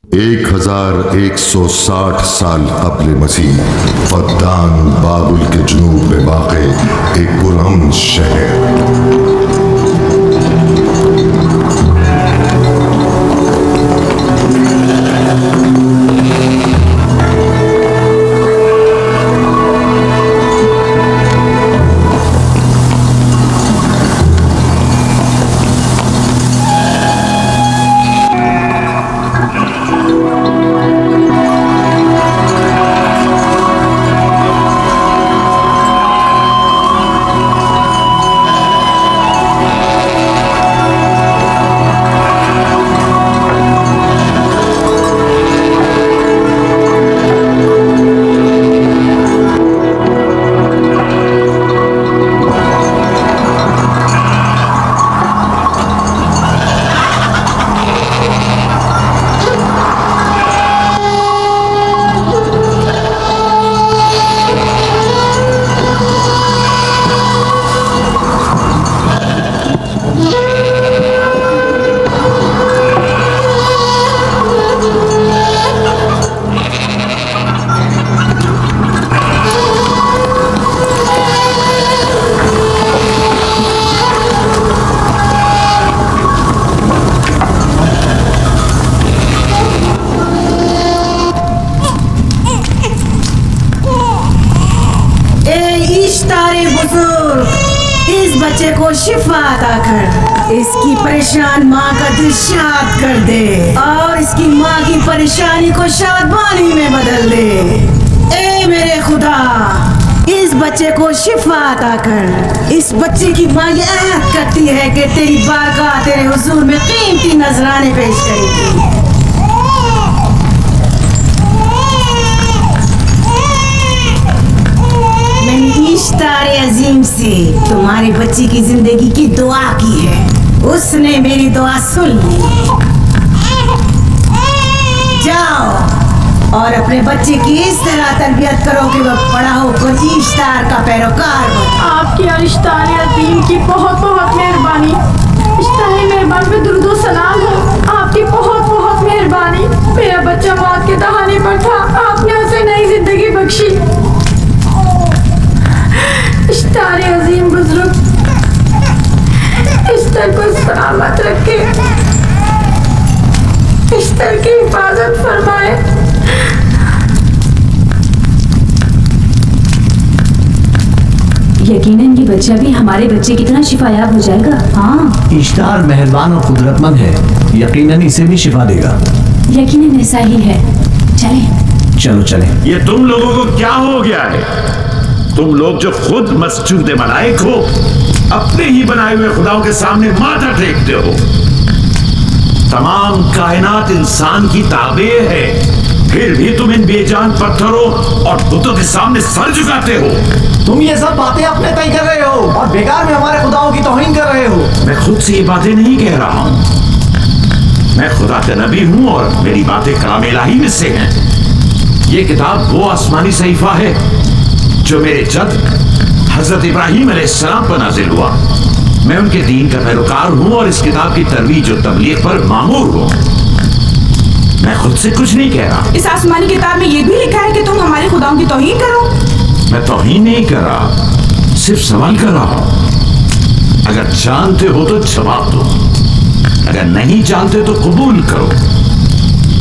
1160 साल कब्ल मसीह फद्दान बाबुल के जुनूब में वाक़ एक पुरअमन शहर। इस बच्चे को शिफा अता कर, इसकी परेशान माँ का दिल शाद कर दे और इसकी माँ की परेशानी को शादबानी में बदल दे। ए मेरे खुदा, इस बच्चे को शिफा अता कर। इस बच्चे की माँ ये अहद करती है कि तेरी बारगाह तेरे हुजूर में कीमती नजराने पेश करेगी। मैंने इश्तारे अजीम से तुम्हारे बच्चे की जिंदगी की दुआ की है, उसने मेरी दुआ सुन ली। जाओ और अपने बच्चे की इस तरह तरबियत करो कि वह बड़ा होकर इश्तार का पैरोकार बने। आपकी इश्तारे अजीम की बहुत बहुत मेहरबानी। इश्तारे मेहरबान पे दुरूद सलाम हो, आपकी बहुत बहुत मेहरबानी। मेरा बच्चा मौत के दहाने पर था, आपने उसे नई जिंदगी बख्शी। इश्तारे अजीम बुजुर्ग इश्तर को सलामत रखे, इश्तर की हिफाजत फरमाए। यकीनन ये बच्चा भी हमारे बच्चे की तरह शिफायाब हो जाएगा। हाँ, इश्तार मेहरबान और कुदरतमंद है, यकीनन इसे भी शिफा देगा। यकीनन ऐसा ही है। चलें। चलो चलें। ये तुम लोगों को क्या हो गया है? तुम लोग जो खुद मस्जूद मलाइक हो, अपने ही बनाए हुए खुदाओं के सामने माथा टेकते हो। तमाम कायनात इंसान की ताबे है, फिर भी तुम इन बेजान पत्थरों और बुतों के सामने सर झुकाते हो। तुम ये सब बातें अपने तय कर रहे हो और बेकार में हमारे खुदाओं की तौहीन कर रहे हो। मैं खुद से ये बातें नहीं कह रहा हूं, मैं खुदा का नबी हूं और मेरी बातें कलाम इलाही में से हैं। ये किताब वो आसमानी सहीफा है जो मेरे जद हजरत इब्राहीम अलैहिस्सलाम पर नाजिल हुआ। मैं उनके दीन का पैरोकार हूं और इस किताब की तरवीज और तबलीग पर मामूर हूं। मैं खुद से कुछ नहीं कह रहा। इस आसमानी किताब में ये भी लिखा है कि तुम हमारे खुदाओं की तौहीन करो। मैं तौहीन नहीं कर रहा, सिर्फ सवाल कर रहा हूं। अगर जानते हो तो जवाब दो, अगर नहीं जानते तो कबूल करो।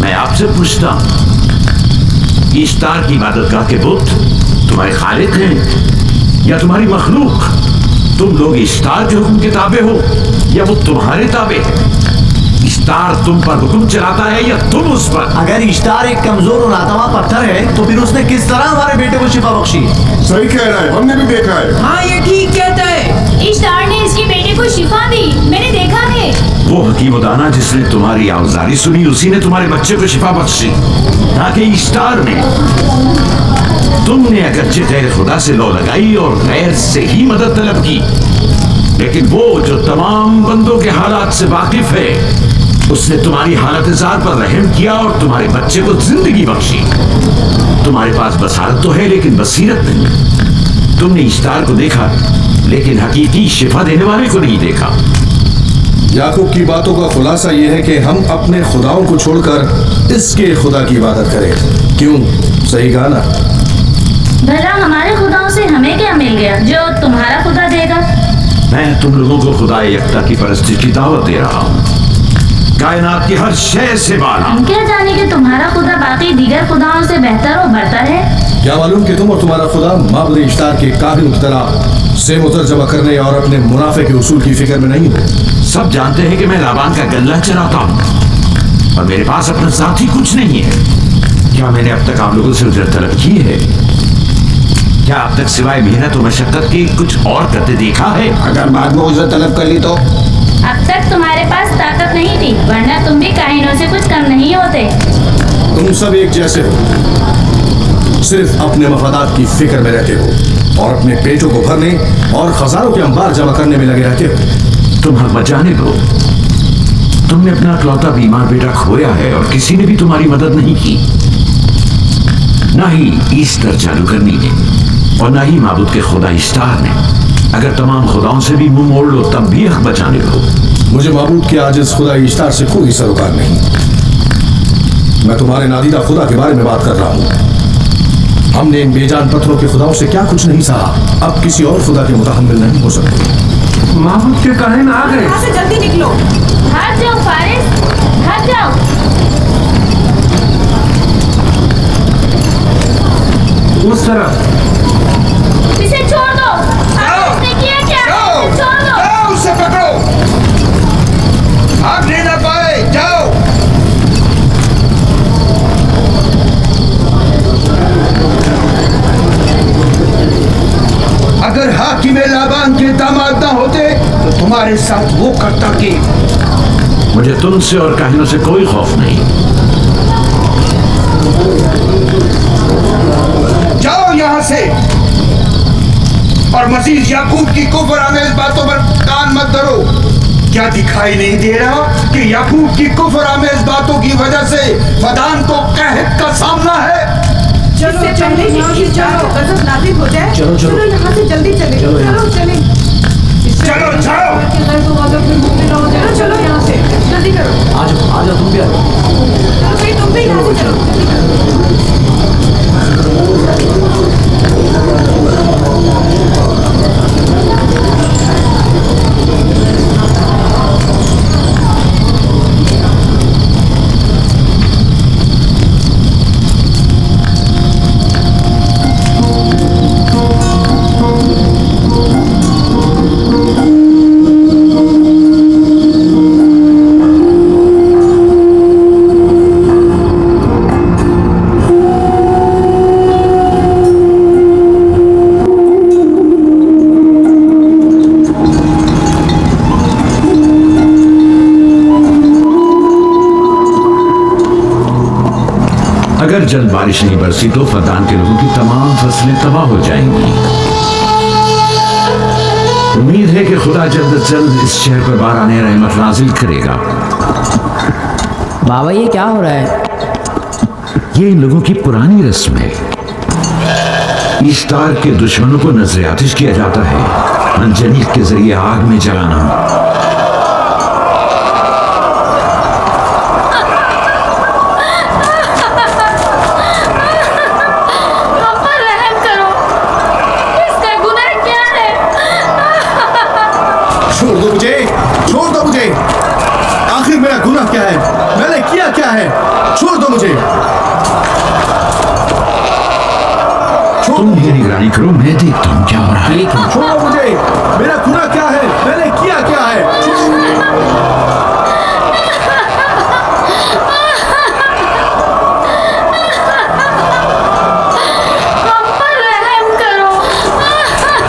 मैं आपसे पूछता हूं, इश्तार की इबादतगाह के बुत तुम्हारे खालिक हैं या तुम्हारी मखलूक? तुम लोग इश्तार के हुक्म के ताबे हो या वो तुम्हारे ताबे है? इश्तार तुम पर हुक्म चलाता है या तुम उस पर? अगर इश्तार एक कमजोर और नातवा पत्थर है तो फिर उसने किस तरह हमारे बेटे को शिफा बख्शी? सही कह रहा है, हमने भी देखा है। हाँ, ये ठीक कहता है। इश्तार ने इसके बेटे को शिफा दी, मैंने देखा है। वो हकीम दाना जिसने तुम्हारी आवाज़ारी सुनी, उसी ने तुम्हारे बच्चे को शिफा बख्शी, ना कि इश्तार ने। तुमने अगरचे गैर खुदा से लो लगाई और गैर से ही मदद तलब की, लेकिन वो जो तमाम बंदों के हालात से वाकिफ है, उसने तुम्हारी हालत ज़ार पर रहम किया और तुम्हारे बच्चे को जिंदगी बख्शी। तुम्हारे पास बसारत तो है लेकिन बसीरत नहीं। तुमने इश्तार को देखा लेकिन हकीकी शिफा देने वाले को नहीं देखा। याकूब की बातों का खुलासा यह है कि हम अपने खुदाओं को छोड़कर इसके खुदा की इबादत करें। क्यों? सही कहा ना? भला हमारे खुदाओं से हमें क्या मिल गया जो तुम्हारा खुदा देगा? मैं तुम लोगों को खुदा यकता की परस्ती की दावत दे रहा हूँ, कायनात की हर शय से बाला। हम क्या जाने कि तुम्हारा खुदा बाकी दीगर खुदाओं से बेहतर और बढ़तर है? क्या मालूम कि तुम और तुम्हारा खुदा माबुद इश्तार के काबिल की तरह से मुतर जमा करने और अपने मुनाफे के उसूल की फिक्र में नहीं हो। सब जानते हैं कि मैं लाबान का गल्ला चलाता हूँ और मेरे पास अपना साथी कुछ नहीं है। क्या मैंने अब तक आप लोगों से उजरत तलब की है? क्या अब तक सिवाय मेहनत और मशक्कत की कुछ और करते देखा है? अगर बाद में उजरत तलब कर ली तो? अब तक तुम्हारे पास ताकत नहीं थी, वरना तुम भी काहिनों से कुछ कम नहीं होते। तुम सब एक जैसे हो, सिर्फ अपने मफादात की फिक्र में रहते हो और अपने पेटों को भरने और खजानों के अंबार जमा करने में लगे रहते हो। तुम हक बचाने दो। तुमने अपना इकलौता बीमार बेटा खोया है और किसी ने भी तुम्हारी मदद नहीं की, ना ही ईस्टर चालू करनी ने और ना ही माबूद के खुदा इश्तार ने। अगर तमाम खुदाओं से भी मुंह मोड़ लो तब भी हक बचाने दो। मुझे माबूद के आजिज खुदा इश्तार से कोई सरोकार नहीं। मैं तुम्हारे नादीदा खुदा के बारे में बात कर रहा हूँ। हमने इन बेजान पत्थरों के खुदाओं से क्या कुछ नहीं सहा, अब किसी और खुदा के मुताहम्मिल नहीं हो सकते। माबूद के काहिन आ गए। यहाँ से जल्दी निकलो। भाग जाओ फारिस, भाग जाओ। उस तरफ इसे छोड़ दो। आपने किया क्या? इसे छोड़ दो। जाओ, उसे पकड़ो। भाग नहीं ना पाए, जाओ। अगर हाकिम लाबान के दामाद ना होते तो तुम्हारे साथ वो करता कि। मुझे तुमसे और काहिनों से कोई खौफ नहीं। जाओ यहाँ से और मजीद याकूब की कुफ्र आमेज बातों पर कान मत धरो। क्या दिखाई नहीं दे रहा कि याकूब की कुफ्र आमेज बातों की वजह से फदान को कहत का सामना है? चलो पहले यहाँ से चलो, गजब नाज़िल हो जाए। चलो, चलो। चलो यहाँ से जल्दी चले। चलो यहाँ चलो चले। चलो, जाओ। चलो चलो यहाँ से जल्दी करो। आज तुम भी आ जाओ। चलो भाई, तुम भी यहाँ से चलो, जल्दी करो। अगर जल्द बारिश नहीं बरसी तो फदान के लोगों की तमाम फसलें तबाह हो जाएंगी। उम्मीद है कि खुदा जल्द से जल्द इस शहर पर बाराने रहमत नाजिल करेगा। बाबा ये क्या हो रहा है? ये इन लोगों की पुरानी रस्म है। ईस्टार के दुश्मनों को नजर आतिश किया जाता है, मंजनीक के जरिए आग में जलाना। छोड़ दो मुझे। आखिर मेरा गुनाह क्या है? मैंने किया क्या है? छोड़ दो मुझे। तुम मेरी निगरानी करो, मैं देखता हूँ क्या हो रहा है। छोड़ो मुझे। मेरा गुनाह क्या है? मैंने किया क्या है?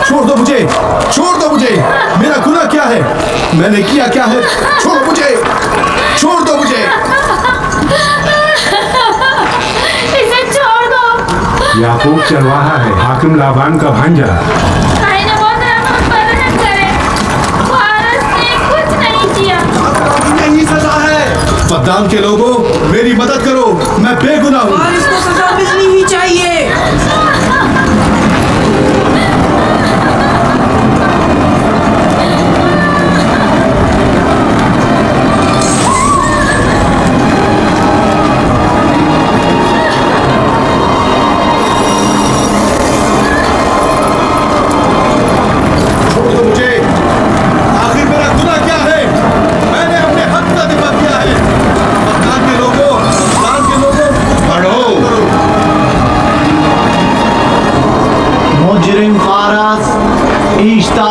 छोड़ दो मुझे। छोड़ दो मुझे। मेरा गुनाह क्या है? मैंने किया क्या है? छोड़ो मुझे। छोड़ दो मुझे। इसे छोड़ दो। याकूब चरवाहा है, हाकिम लाबान का भांजा। यही सजा है। फद्दान के लोगों, मेरी मदद करो, मैं बेगुनाह हूँ। और इसको सजा मिलनी ही चाहिए।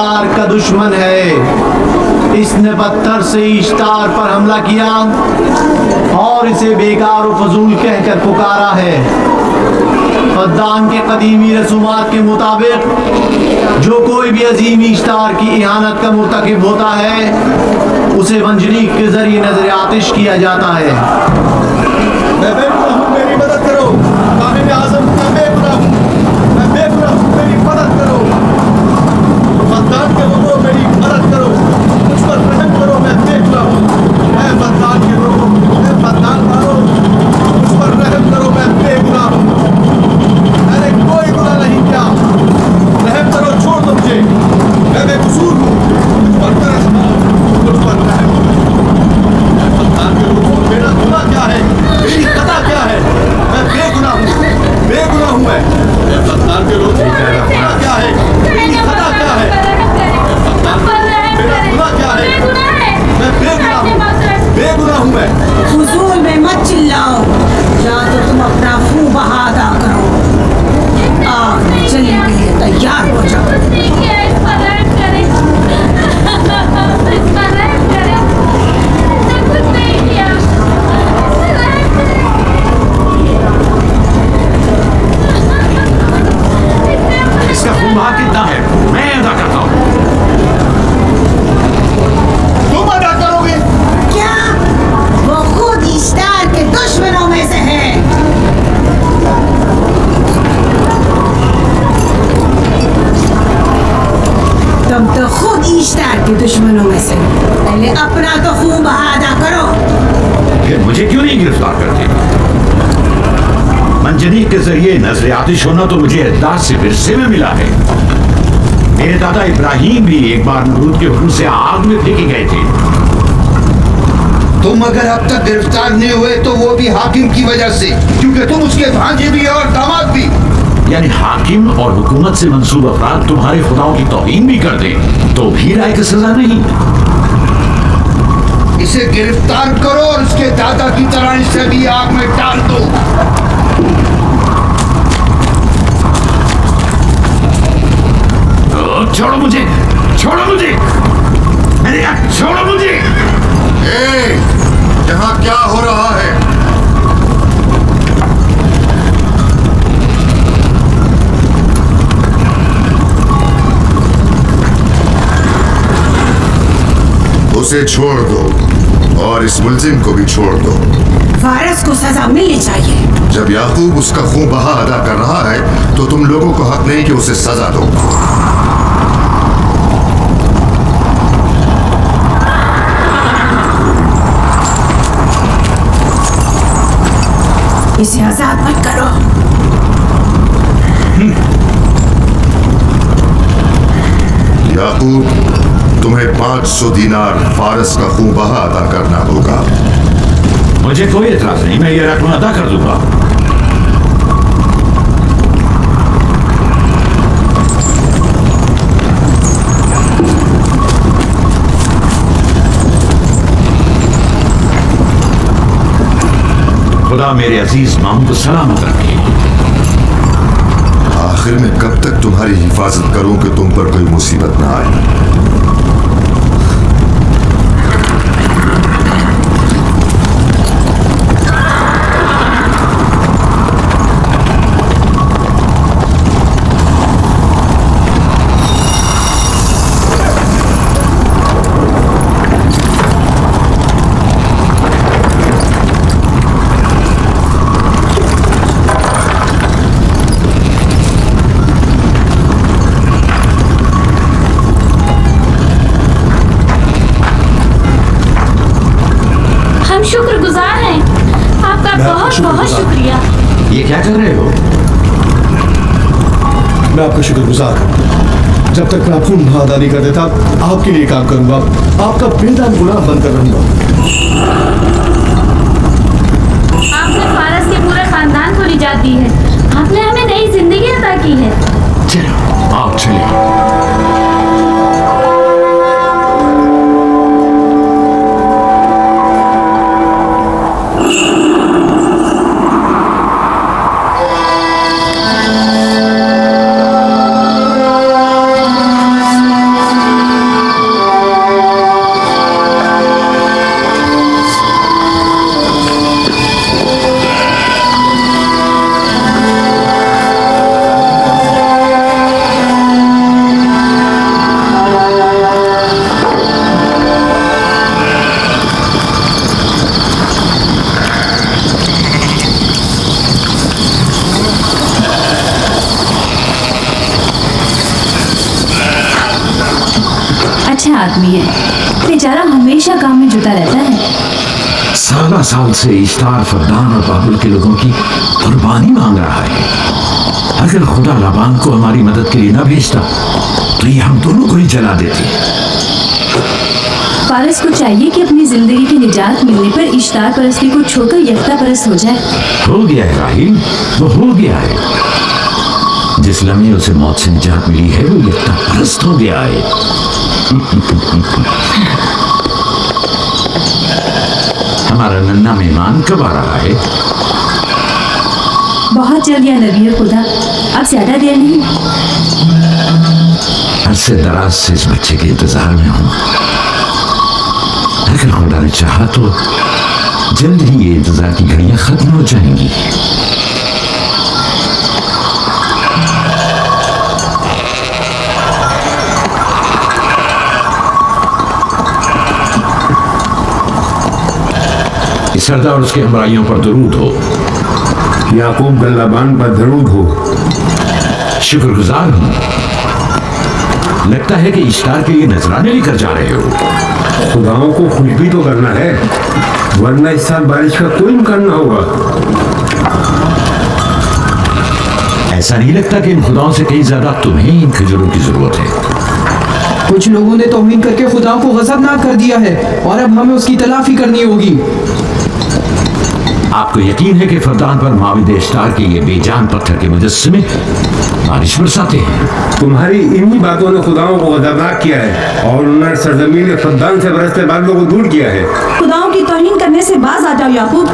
इश्तार का दुश्मन है। इसने पत्थर से इश्तार पर हमला किया और इसे बेकार और फजूल कहकर पुकारा है। फद्दान के कदीमी रसूमात के मुताबिक जो कोई भी अजीम इश्तार की इहानत का मुर्तकिब होता है उसे मंजनीक के जरिए नजर आतिश किया जाता है। मैं बेगुनाह हूँ, मेरी मदद करो। कामिल आज़म, मैं बेगुनाह हूँ, मैं बेगुनाह हूँ, मेरी मदद करो। फद्दान के लोगों, मेरी मदद करो, मुझ पर रहम करो, मैं बेगुनाह हूँ। मैं फद्दान के लोगों, मैं फद्दान वालों, मुझ पर रहम करो, मैं बेगुनाह हूँ। मैंने कोई गुनाह नहीं किया, रहम करो, छोड़ दो मुझे, मैं बेकसूर हूँ, मुझ पर तरस खाओ, मुझ पर रहम करो। मैं फद्दान के लोगों, मेरा गुनाह क्या है, मेरी खता क्या है? मैं बेगुनाह हूँ, बेगुनाह हूँ मैं फद्दान के लोगों, मेरा गुनाह क्या है, मेरी खता क्या है? मेरा गुनाह क्या है? मैं बेगुनाह हूँ, बेगुनाह हूँ मैं। हुजूर में मत चिल्लाओ, या तो तुम अपना खून बहा अदा करो। आग में जलने के लिए तैयार हो जाओ। इसका खून वहां कितना है मैं अदा करता हूँ। तुम अदा करोगे? क्या वो खुद इश्तार के दुश्मनों में से है? तुम तो खुद इश्तार के दुश्मनों में से, पहले अपना तो खून बहा अदा करो। फिर मुझे क्यों नहीं गिरफ्तार करते? मंजनीक के जरिए नजर आतिश होना तो मुझे अल्लाह से विरसे में मिला है। मेरे दादा इब्राहिम भी एक बार नमरूद के हुक्म से आग में फेंके गए थे। तुम अगर अब तक गिरफ्तार नहीं हुए तो वो भी हाकिम की वजह से, क्योंकि तुम उसके भांजे भी और दामाद भी। यानी हाकिम और हुकूमत से मंसूब अफराद तुम्हारे खुदाओं की तौहीन भी कर दें तो भी राय की सजा नहीं। इसे गिरफ्तार करो और उसके दादा की तरह इसे भी आग में डाल दो। छोड़ो मुझे, छोड़ो मुझे, मैंने कहा छोड़ो मुझे। यहाँ क्या हो रहा है? उसे छोड़ दो और इस मुलजिम को भी छोड़ दो। वारिस को सजा मिलनी चाहिए। जब याकूब उसका खून बहा अदा कर रहा है तो तुम लोगों को हक नहीं कि उसे सजा दो। इसे आजाद मत करो। याकूब, तुम्हें 500 दीनार फारस का खून बहा अदा करना होगा। मुझे कोई एतराज नहीं, मैं ये रकम अदा कर दूंगा। खुदा मेरे अजीज मामू को सलामत रखे। आखिर में कब तक तुम्हारी हिफाजत करूं कि तुम पर कोई मुसीबत ना आए? शुक्रगुजार हैं आपका, बहुत बहुत शुक्रिया। ये क्या कर रहे हो? मैं आपका शुक्रगुजार हूँ। जब तक मैं आपको बहा नहीं कर देता आपके लिए काम करूंगा, आपका बेदान गुनाह बंद कर रहूंगा। आपने फारस के पूरे खानदान को निजात दी है, आपने हमें नई जिंदगी अता की है। चलो आओ चलिए। आदमी है, बेचारा हमेशा काम में जुटा रहता है। साल साल से इश्तार, फद्दान और बाबुल के लोगों की कुर्बानी मांग रहा है। अगर खुदा लाबान को हमारी मदद के लिए न भेजता तो ये हम दोनों को ही जला देती। फारस को चाहिए कि अपनी जिंदगी की निजात मिलने पर इश्तार परस्ती को छोड़कर यकता परस्त हो जाए। हो गया है राहिल, वो हो गया है। जिस लम्हे उसे मौत से निजात मिली है वो यकता परस्त हो गया है। हमारा नन्ना मेहमान कब आ रहा है? बहुत जल्द या नबी खुदा, अब ज्यादा देर नहीं। अरसे दराज से इस बच्चे के इंतजार में हूं। अगर खुदा ने चाहा तो जल्द ही ये इंतजार की घड़ियां खत्म हो जाएंगी। इस सरदार और उसके हमराइयों पर दरूद हो। याकूब बिन लाबान पर दरूद हो। शुक्रगुजार हूं। लगता है कि इश्तार के लिए नजराने लेकर जा रहे हो। खुदाओं को खुश भी तो करना है, वरना इस साल बारिश का कोई इम्कान ना होगा। ऐसा नहीं लगता कि इन खुदाओं से कहीं ज्यादा तुम्हें इन खजूरों की जरूरत है? कुछ लोगों ने तौहीन करके खुदाओं को गज़बनाक कर दिया है और अब हमें उसकी तलाफी करनी होगी। आपको यकीन है कि फद्दान पर माविद इश्तार के ये बेजान पत्थर के मुजस्समे बारिश बरसाते हैं? तुम्हारी इन्हीं बातों ने खुदाओं को गज़बनाक किया है और उन्होंने सरजमीन फद्दान से बरसते बादलों को दूर किया है। खुदाओं की तौहीन करने से बाज आ जाओ याकूब।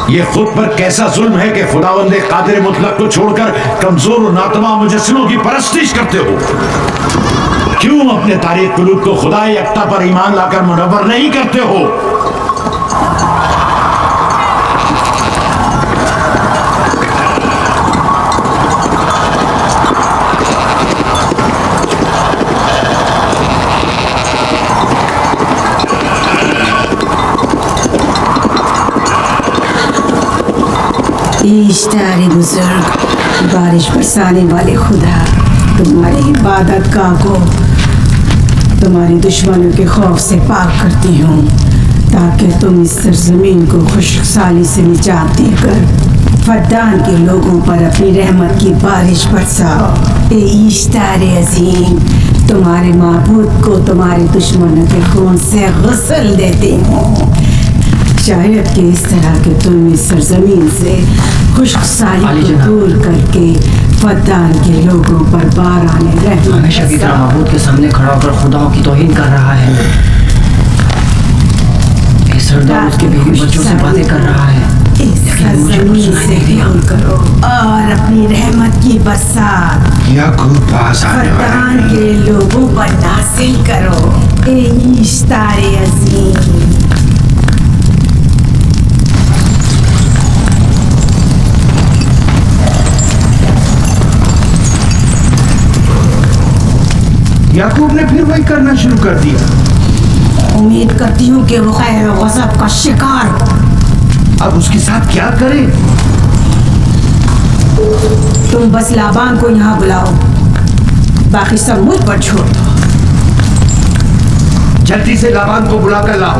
ये खुद पर कैसा जुल्म है कि खुदावंदे कादिर मुतलक को छोड़कर कमजोर और नातमा मुजस्सिमों की परस्तिश करते हो। क्यों अपने तारीख कुलूब को खुदा यकता पर ईमान लाकर मुनव्वर नहीं करते हो? इश्तारे बुजुर्ग, बारिश बरसाने वाले खुदा, तुम्हारी इबादत का को तुम्हारी दुश्मनों के खौफ से पाक करती हूँ, ताकि तुम इस सरजमीन को खुशहाली से निजात देकर फद्दान के लोगों पर अपनी रहमत की बारिश बरसाओ। ए इश्तारे अजीम, तुम्हारे माबूद को तुम्हारे दुश्मनों के खून से गुस्ल देती हूँ। शायद कि इस तरह के तुम इस सरजमीन से खुशहाली को दूर करके फद्दान के लोगों पर बार आने रहमत हमेशा की तरह महबूद के सामने खड़ा होकर खुदाओं की तौहीन कर रहा है। इस सरदार उसके बीवी बच्चों से बातें कर रहा है, लेकिन मुझे कुछ सुनाई नहीं दिया। करो और अपनी रहमत की बरसात याकूब पास आने फद्दान के लोगों पर नासिल करो। ए इश्तारे अजीम, याकूब ने फिर वही करना शुरू कर दिया। उम्मीद करती हूँ कि वो खैर गज़ब का शिकार हो। अब उसके साथ क्या करें? तुम बस लाबान को यहाँ बुलाओ, बाकी सब मुझ पर छोड़ दो। जल्दी से लाबान को बुलाकर लाओ।